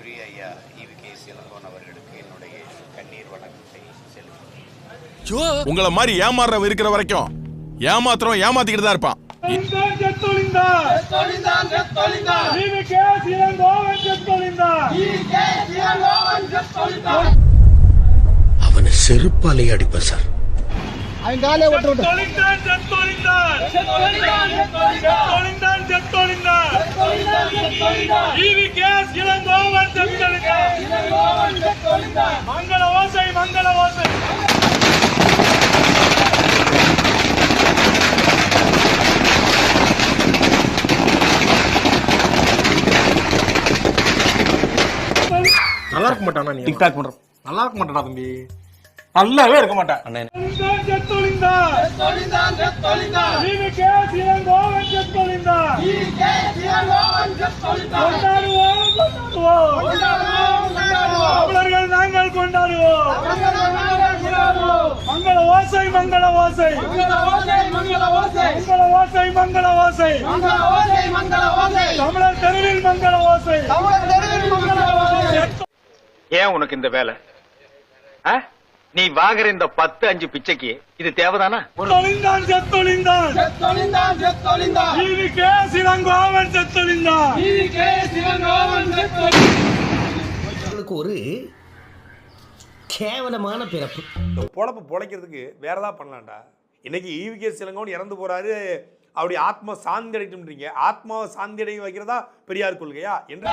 மரியாதைக்குரிய ஐயா ஈவி.கே. இளங்கோவன் அவர்களுக்கு என்னுடைய கண்ணீர் வணக்கத்தை செலுத்துகிறேன். உங்களை மாதிரி ஏமாறுறவ இருக்கிற வரைக்கும் ஏமாத்திக்கிட்டு தான் இருப்பான். அவனை செருப்பாலே அடிப்பேன் சார். மங்கள ஓசை மங்கள ஓசை. நல்லா இருக்க மாட்டானா நீ டிக்டாக் பண்ற? நல்லா இருக்க மாட்டானா தம்பி? நல்லாவே இருக்க மாட்டான். நாங்கள் கொண்டாடுவோம். மங்கள ஓசை மங்கள ஓசை மங்கள ஓசை மங்கள ஓசை மங்கள ஓசை தமிழர் தெருவில் மங்கள ஓசை. ஏன் உனக்கு இந்த வேலை? நீ வாங்குற இந்த 10-5 பிச்சைக்கு இது தேவைதானா? ஒரு கேவலமான பிறப்பு. பொழப்பு பொழைக்கிறதுக்கு வேற ஏதாவது பண்ணலாம்டா. இன்னைக்கு ஈவி.கே. இளங்கோவன் இறந்து போறாரு, அவருடைய ஆத்மா சாந்தி அடைட்டும்ன்றீங்க. ஆத்மாவை சாந்தி அடைய வைக்கிறதா பெரியார் கொள்கையா? என்று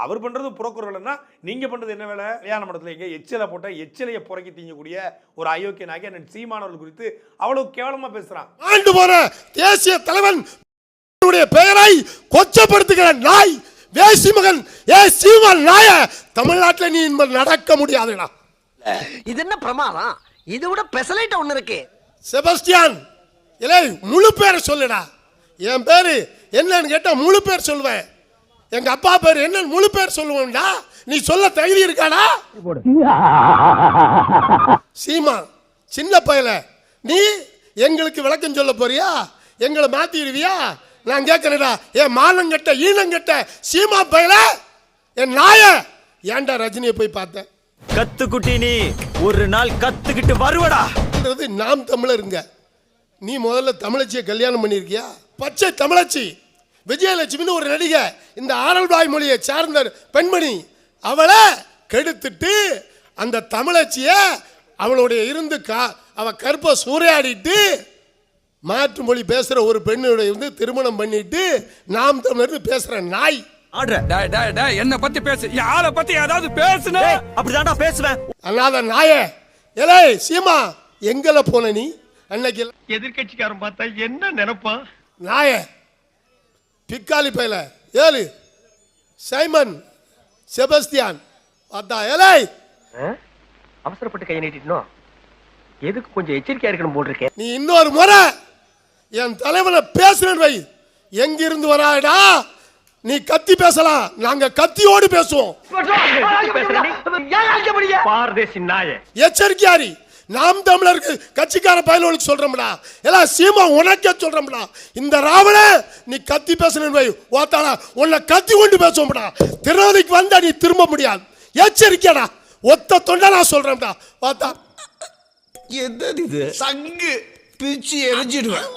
அவர் பண்றது புறக்குறல்னா நீங்க பண்றது என்ன வேலை? கல்யாண மடத்துல எங்க எச்சலை போட்ட எச்சலையை புறக்கி திங்கக்கூடிய ஒரு அயோக்கியனாக அண்ணன் சீமானவர்கள் குறித்து அவ்வளவு கேவலமா பேசுறான். ஆண்டு போற தேசிய தலைவன் பெயரை கொச்சப்படுத்துகிற நாய் வேசி மகன் சீமான் நாய தமிழ்நாட்டில் நீ நடக்க முடியாதுடா. இது என்ன பிரமாதம்? இது விட பெசலைட் ஒண்ணு இருக்கு. செபஸ்டியான் இல்லை, முழு பேரை சொல்லுடா. என் பேரு என்னன்னு கேட்டா முழு பேர் சொல்லுவேன். எங்க அப்பா பேர் என்ன முழு பேர் சொல்லுவேன்டா. நீ சொல்ல தகுதி இருக்காடா? சீமா சின்ன பயல, நீ எங்களுக்கு விளக்கம் சொல்ல போறியா? எங்களை மாத்திடுவியா? நான் கேட்கிறேன்டா, என் மானங்கட்ட ஈனங்கட்ட சீமா பயல, என் நாய ஏன்டா ரஜினியை போய் பார்த்தேன்? கத்துக்குட்டி நீ ஒரு நாள் கத்துக்கிட்டு வருவடா. நாம் தமிழருங்க. நீ முதல்ல தமிழச்சியை கல்யாணம் பண்ணிருக்கியா? பச்சை தமிழச்சி விஜயலட்சுமின்னு ஒரு நடிகை, இந்த ஆரல்வாய் மொழியை சார்ந்த பெண்மணி, அவளை கெடுத்துட்டு அந்த தமிழச்சிய அவளுடைய இருந்து அவ கற்ப சூறையாடிட்டு மாற்று மொழி பேசுற ஒரு பெண்ணுடைய இருந்து திருமணம் பண்ணிட்டு நாம் தமிழர் பேசுற நாய். என்ன பத்தி பேசு, யார பத்தி ஏதாவது பேசுன அப்படிதான்டா பேசுவேன். அல்லாத நாயே, ஏலே சீமா எங்கல போன நீ? அன்னைக்கு எதிர்கட்சிக்காரன் பார்த்தா என்ன நினைப்பான்? நாய பிக்காலி பையல ஏழு சைமன் செபஸ்டியான் பார்த்தா ஏலே அவசரப்பட்டு கை நீட்டிட்டோம். எதுக்கு கொஞ்சம் எச்சரிக்கையா இருக்கணும் போட்டிருக்கேன். நீ இன்னொரு முறை என் தலைவனை பேசுறேன் வை, எங்கிருந்து வராடா? நீ கத்தி பேசலாம், நாங்க கத்தியோடு பேசுவோம். எச்சரிக்கையாரி நாம் தமிழருக்கு கட்சிக்கார பயலுக்கு சொல்றோம்டா. எல்லாம் சீமா உனக்கே சொல்றோம்டா. இந்த ராவண நீ கத்தி பேசணும் வை, ஓத்தாடா உன்னை கத்தி கொண்டு பேசுவோம்டா. திருநெல்வேலிக்கு வந்தா நீ திரும்ப முடியாது. எச்சரிக்கையாடா, ஒத்த தொண்டை நான் சொல்றேன்டா. ஓத்தா என்னது இது? சங்கு பிச்சு எரிஞ்சிடுவேன்.